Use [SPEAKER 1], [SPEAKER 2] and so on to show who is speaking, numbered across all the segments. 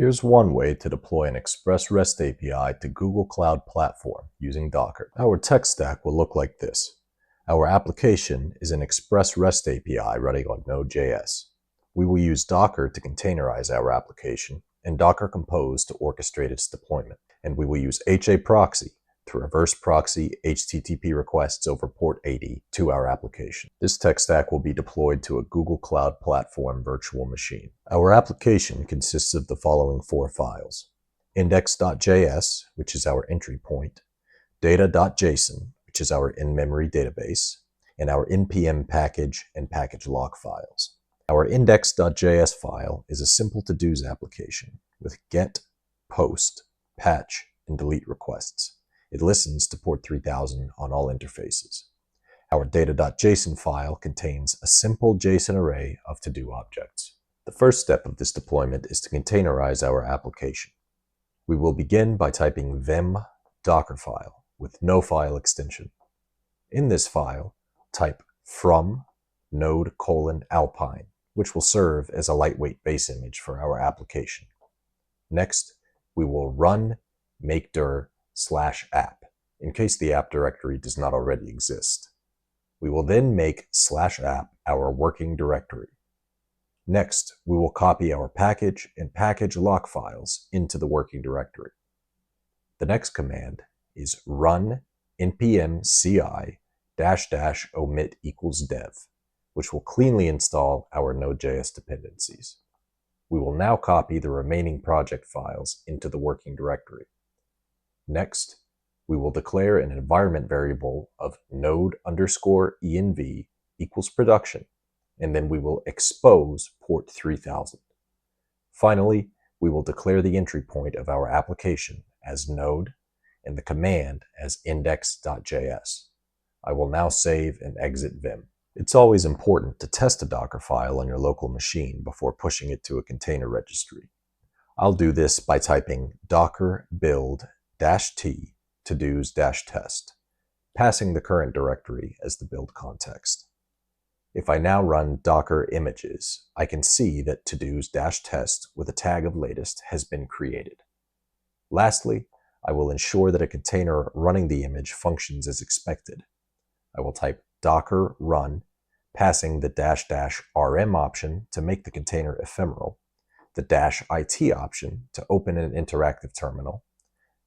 [SPEAKER 1] Here's one way to deploy an Express REST API to Google Cloud Platform using Docker. Our tech stack will look like this. Our application is an Express REST API running on Node.js. We will use Docker to containerize our application and Docker Compose to orchestrate its deployment. And we will use HAProxy to reverse proxy HTTP requests over port 80 to our application. This tech stack will be deployed to a Google Cloud Platform virtual machine. Our application consists of the following 4 files: index.js, which is our entry point, data.json, which is our in-memory database, and our npm package and package lock files. Our index.js file is a simple to-dos application with get, post, patch, and delete requests. It listens to port 3000 on all interfaces. Our data.json file contains a simple JSON array of to-do objects. The first step of this deployment is to containerize our application. We will begin by typing vim dockerfile with no file extension. In this file, type from node::alpine, which will serve as a lightweight base image for our application. Next, we will run makedir/app in case the app directory does not already exist. We will then make /app our working directory. Next, we will copy our package and package lock files into the working directory. The next command is run npm ci --omit =dev, which will cleanly install our Node.js dependencies. We will now copy the remaining project files into the working directory. Next, we will declare an environment variable of node_env equals production, and then we will expose port 3000. Finally, we will declare the entry point of our application as node and the command as index.js. I will now save and exit Vim. It's always important to test a Docker file on your local machine before pushing it to a container registry. I'll do this by typing docker build -t to-dos-test, passing the current directory as the build context. If I now run docker images, I can see that to-dos-test with a tag of latest has been created. Lastly, I will ensure that a container running the image functions as expected. I will type docker run, passing the --rm option to make the container ephemeral, the -it option to open an interactive terminal,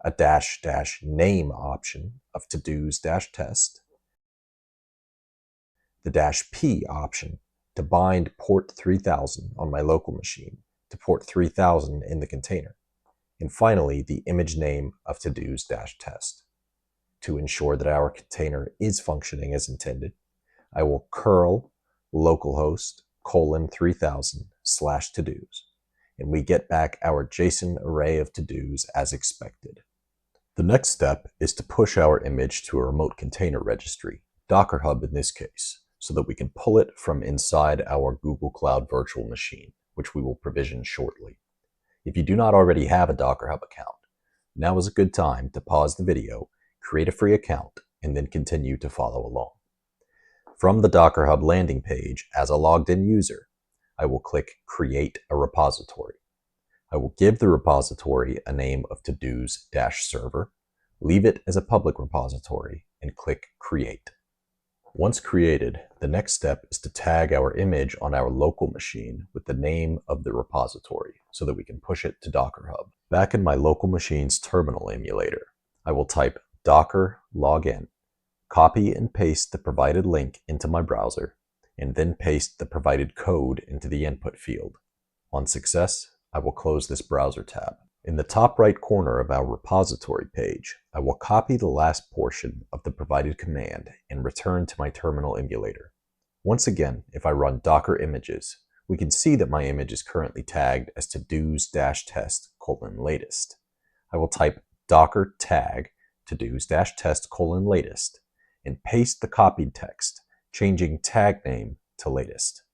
[SPEAKER 1] a --name option of to-dos-test, the -p option to bind port 3000 on my local machine to port 3000 in the container, and finally the image name of to-dos-test. To ensure that our container is functioning as intended, I will curl localhost:3000/to-dos, and we get back our JSON array of to-dos as expected. The next step is to push our image to a remote container registry, Docker Hub in this case, so that we can pull it from inside our Google Cloud virtual machine, which we will provision shortly. If you do not already have a Docker Hub account, now is a good time to pause the video, create a free account, and then continue to follow along. From the Docker Hub landing page, as a logged-in user, I will click Create a Repository. I will give the repository a name of to-dos-server, leave it as a public repository, and click Create. Once created, the next step is to tag our image on our local machine with the name of the repository so that we can push it to Docker Hub. Back in my local machine's terminal emulator, I will type docker login, copy and paste the provided link into my browser, and then paste the provided code into the input field. On success, I will close this browser tab. In the top right corner of our repository page, I will copy the last portion of the provided command and return to my terminal emulator. Once again, if I run docker images, we can see that my image is currently tagged as to-dos-test::latest. I will type docker tag to-dos-test::latest and paste the copied text, changing tag name to latest.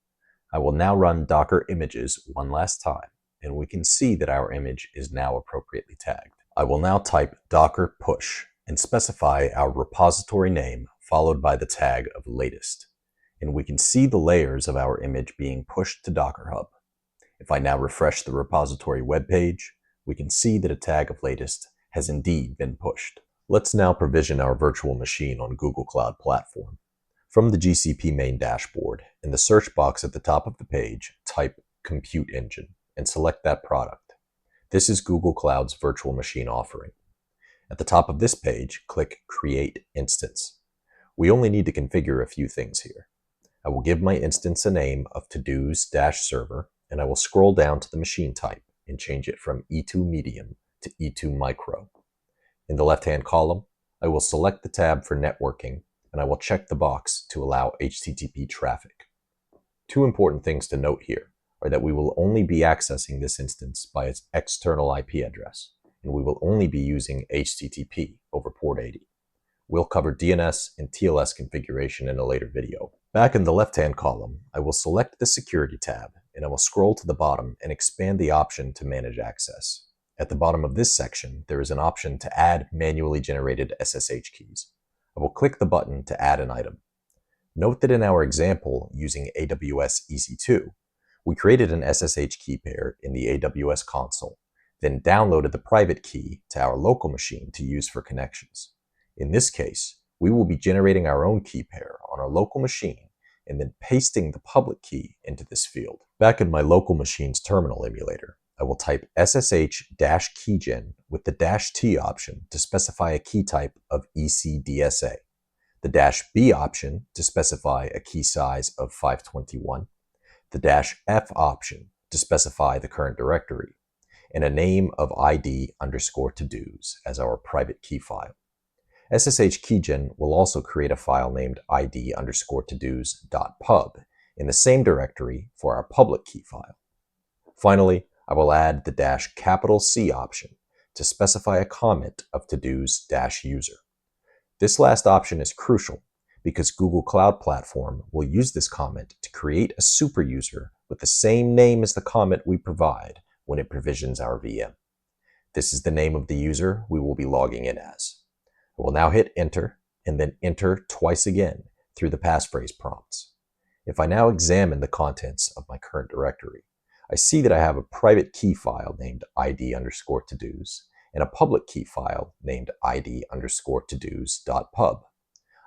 [SPEAKER 1] I will now run docker images one last time, and we can see that our image is now appropriately tagged. I will now type docker push and specify our repository name followed by the tag of latest, and we can see the layers of our image being pushed to Docker Hub. If I now refresh the repository webpage, we can see that a tag of latest has indeed been pushed. Let's now provision our virtual machine on Google Cloud Platform. From the GCP main dashboard, in the search box at the top of the page, type Compute Engine and select that product. This is Google Cloud's virtual machine offering. At the top of this page, click Create Instance. We only need to configure a few things here. I will give my instance a name of todos-server, and I will scroll down to the machine type and change it from E2 Medium to E2 Micro. In the left-hand column, I will select the tab for networking, and I will check the box to allow HTTP traffic. Two important things to note here are that we will only be accessing this instance by its external IP address, and we will only be using HTTP over port 80. We'll cover DNS and TLS configuration in a later video. Back in the left-hand column, I will select the Security tab, and I will scroll to the bottom and expand the option to manage access. At the bottom of this section, there is an option to add manually generated SSH keys. I will click the button to add an item. Note that in our example using AWS EC2, we created an SSH key pair in the AWS console, then downloaded the private key to our local machine to use for connections. In this case, we will be generating our own key pair on our local machine and then pasting the public key into this field. Back in my local machine's terminal emulator, I will type SSH-keygen with the -T option to specify a key type of ECDSA, the -B option to specify a key size of 521, the -F option to specify the current directory, and a name of ID_todos as our private key file. SSH-keygen will also create a file named ID_todos.pub in the same directory for our public key file. Finally, I will add the -C option to specify a comment of todos-user. This last option is crucial because Google Cloud Platform will use this comment to create a super user with the same name as the comment we provide when it provisions our VM. This is the name of the user we will be logging in as. I will now hit enter and then enter twice again through the passphrase prompts. If I now examine the contents of my current directory, I see that I have a private key file named ID_todos and a public key file named ID_todos.pub.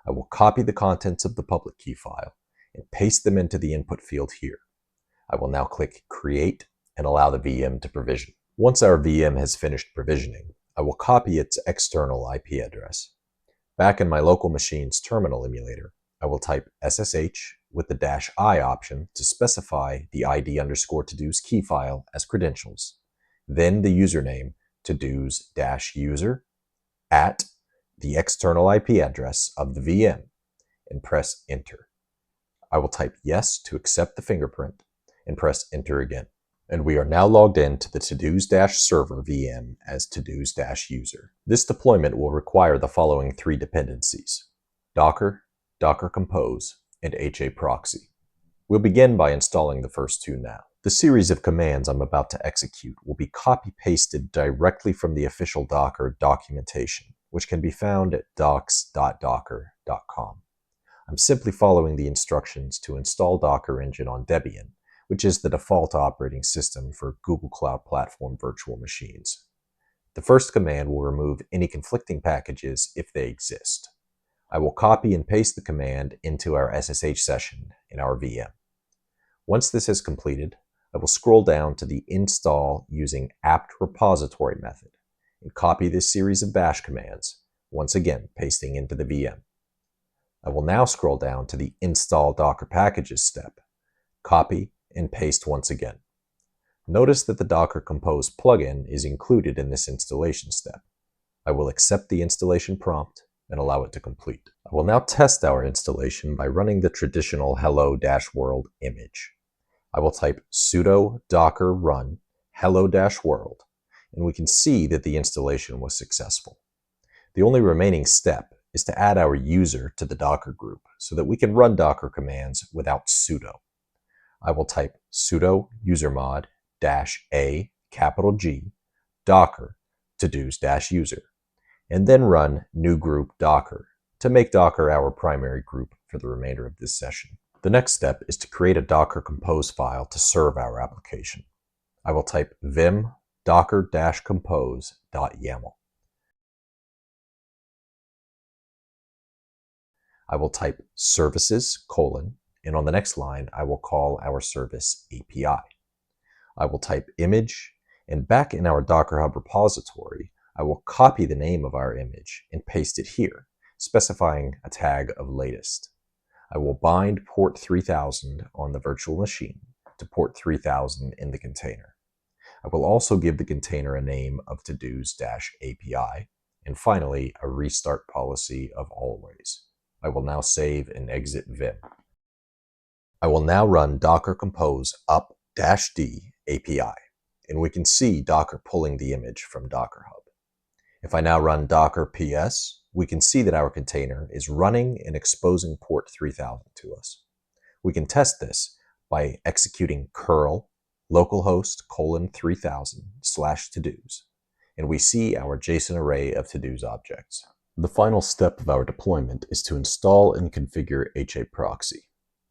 [SPEAKER 1] I will copy the contents of the public key file and paste them into the input field here. I will now click Create and allow the VM to provision. Once our VM has finished provisioning, I will copy its external IP address. Back in my local machine's terminal emulator, I will type SSH with the -I option to specify the ID_todos key file as credentials, then the username todos-user at the external IP address of the VM, and press enter. I will type yes to accept the fingerprint and press enter again. And we are now logged in to the todos-server VM as todos-user. This deployment will require the following three dependencies: Docker, Docker Compose, and HAProxy. We'll begin by installing the first two now. The series of commands I'm about to execute will be copy-pasted directly from the official Docker documentation, which can be found at docs.docker.com. I'm simply following the instructions to install Docker Engine on Debian, which is the default operating system for Google Cloud Platform virtual machines. The first command will remove any conflicting packages if they exist. I will copy and paste the command into our SSH session in our VM. Once this is completed, I will scroll down to the install using HAProxy method and copy this series of bash commands, once again pasting into the VM. I will now scroll down to the install Docker packages step, copy and paste once again. Notice that the Docker Compose plugin is included in this installation step. I will accept the installation prompt and allow it to complete. I will now test our installation by running the traditional hello-world image. I will type sudo docker run hello-world, and we can see that the installation was successful. The only remaining step is to add our user to the Docker group so that we can run Docker commands without sudo. I will type sudo usermod -a G docker todos-user, and then run new group docker to make Docker our primary group for the remainder of this session. The next step is to create a Docker Compose file to serve our application. I will type vim docker-compose.yaml. I will type services, and on the next line, I will call our service API. I will type image, and back in our Docker Hub repository, I will copy the name of our image and paste it here, specifying a tag of latest. I will bind port 3000 on the virtual machine to port 3000 in the container. I will also give the container a name of todos-API, and finally, a restart policy of always. I will now save and exit Vim. I will now run docker compose up-d API, and we can see Docker pulling the image from Docker Hub. If I now run docker ps, we can see that our container is running and exposing port 3000 to us. We can test this by executing curl localhost :3000/todos, and we see our JSON array of todos objects. The final step of our deployment is to install and configure HAProxy.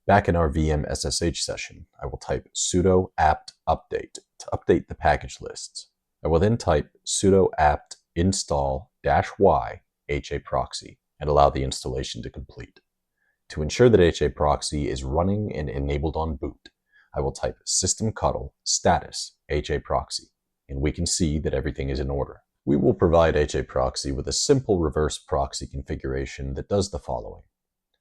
[SPEAKER 1] Back in our VM SSH session, I will type sudo apt update to update the package lists. I will then type sudo apt install -y HAProxy and allow the installation to complete. To ensure that HAProxy is running and enabled on boot, I will type systemctl status HAProxy, and we can see that everything is in order. We will provide HAProxy with a simple reverse proxy configuration that does the following.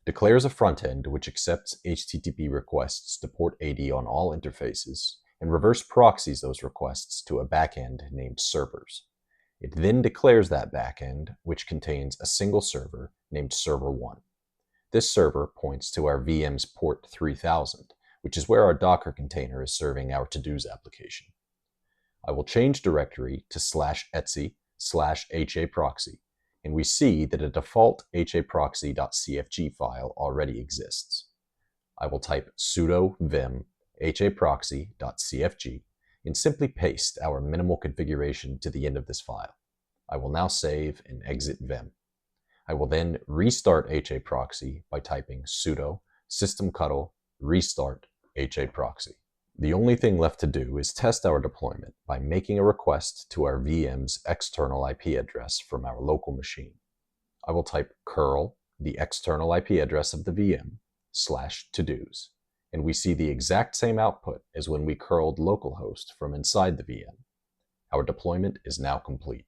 [SPEAKER 1] Declares a front end which accepts HTTP requests to port 80 on all interfaces, and reverse proxies those requests to a backend named servers. It then declares that backend, which contains a single server named server1. This server points to our VM's port 3000, which is where our Docker container is serving our todos application. I will change directory to /etc/HAProxy, and we see that a default haproxy.cfg file already exists. I will type sudo vim haproxy.cfg and simply paste our minimal configuration to the end of this file. I will now save and exit Vim. I will then restart HAProxy by typing sudo systemctl restart HAProxy. The only thing left to do is test our deployment by making a request to our VM's external IP address from our local machine. I will type curl the external IP address of the VM /todos, and we see the exact same output as when we curled localhost from inside the VM. Our deployment is now complete.